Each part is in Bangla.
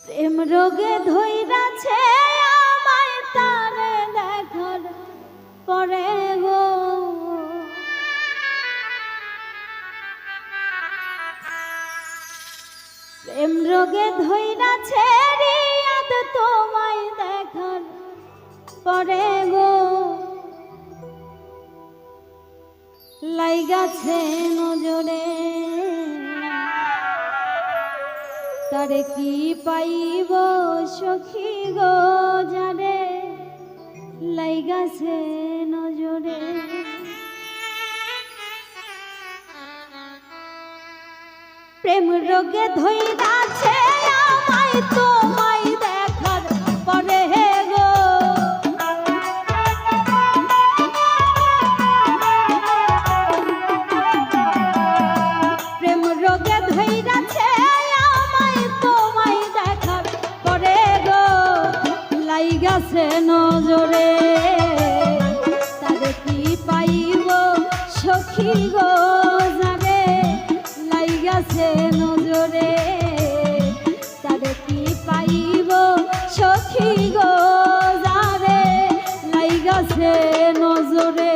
প্রেম রোগে ধইরাছে আমায় তারে দেখার পরে গো, প্রেম রোগে ধইরাছে রিয়াদ তোমায় দেখার পরে গো, লাইগাছে নজরে তারে কি পাইব সখী গো, যারে লাইগাছে নজরে। প্রেম রোগে ধইরাছে আমায় তোমায় দেখার পরে গো, প্রেম রোগে ধইরাছে আমায় তোমায় দেখার পরে গো, লাইগাছে নজরে তারে কি পাইব সখী গো, যারে লাইগাছে নজরে তারে কি পাইব সখী গো, যারে লাইগাছে নজরে।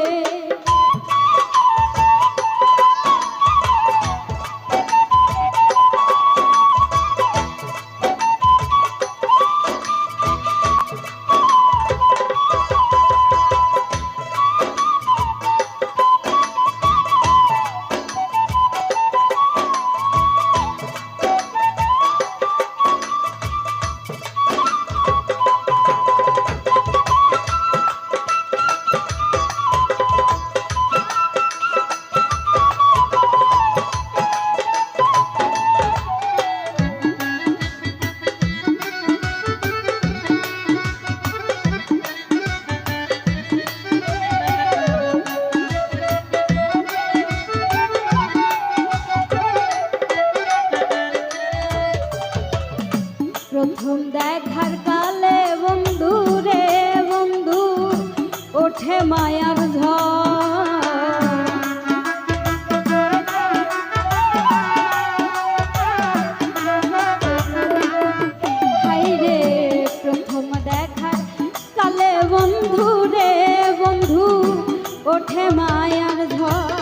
প্রথম দেখার কালে বন্ধু রে বন্ধু ওঠে মায়ার ঝড়, হায় রে প্রথম দেখার কালে বন্ধু রে বন্ধু ওঠে মায়ার ঝড়,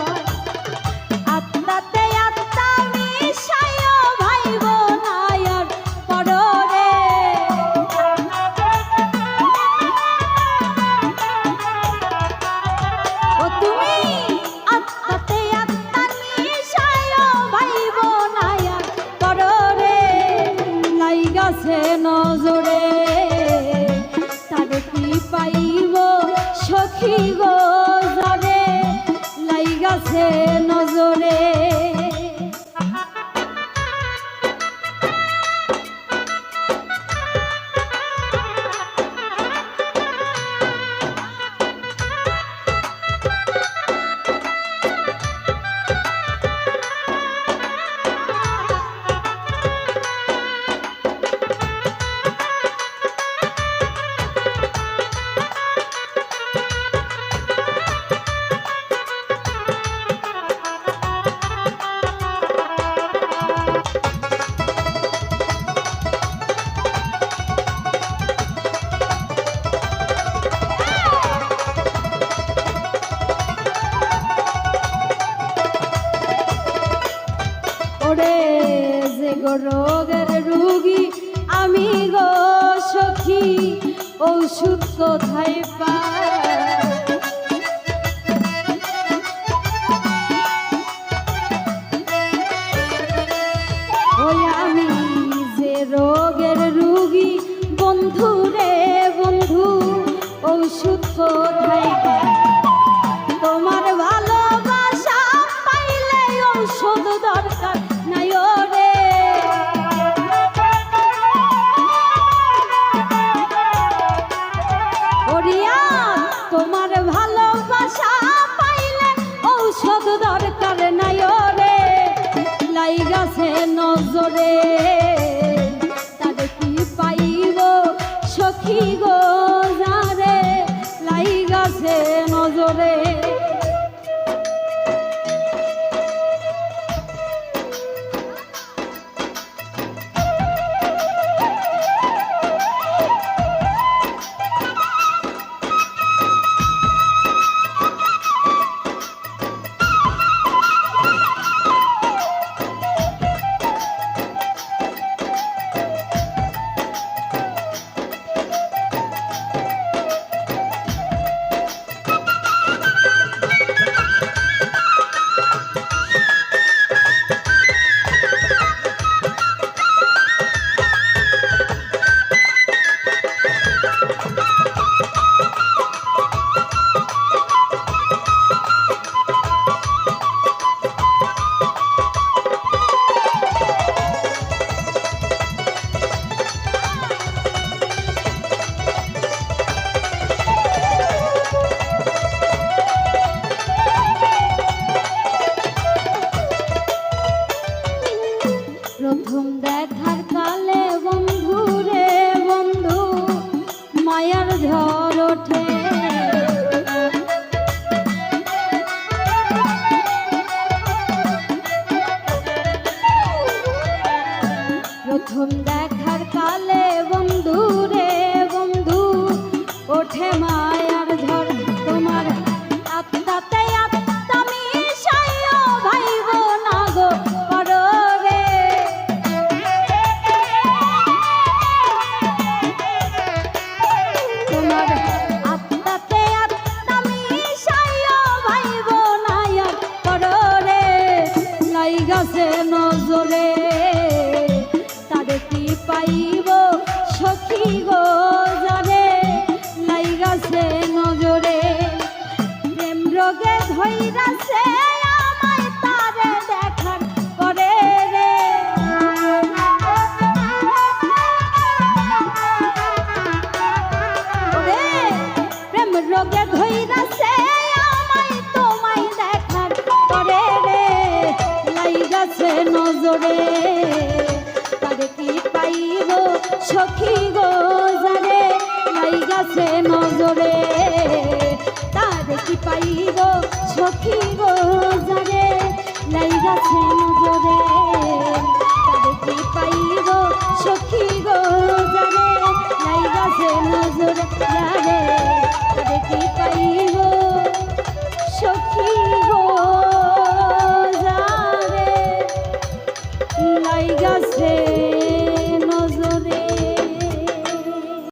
আত্মাতে আত্মা মিশায় ভাইব নায়ার পররে, ও তুমি আত্মাতে আত্মা মিশায় ভাইব নায়ার পররে, লাইগাছে নজরে তারে কি পাইব সখী গো, যারে লাইগাছে নজরে। ওরে যে গো রোগের রুগী আমি গো সখী, ঔষধ কোথায় পাই, ওই আমি যে রোগের রুগী বন্ধু রে বন্ধু ঔষধ কোথায় পাই, তোমার ভালোবাসা পাইলে ঔষধ দরকার নাই রে, ওরিয়া তোমার ভালোবাসা পাইলে ঔষধ দরকার নাই রে, লাইগাছে নজরে তারে কি পাইব সখী গো, যারে লাইগাছে নজরে। প্রথম দেখার কালে বন্ধু রে বন্ধু ওঠে মায়ার ঝড় তোমার আত্মাতে আত্মা মিশাইও ভাইব না গো করো রে তোমার আত্মাতে আত্মা মিশাইও ভাইব না আর করো রে লাইগাছে নজরে তারে কি পাইব সখী গো জানে লাইগাছে নজরে প্রেম রোগে ধইরাছে আমায় তারে দেখার করে রে ওরে প্রেম রোগে ধইরাছে আমায় তোমায় দেখার করে রে লাইগাছে নজরে তারে কি পাইব সখী গো জানে লাইগাছে নজরে তারে কি পাইব সখী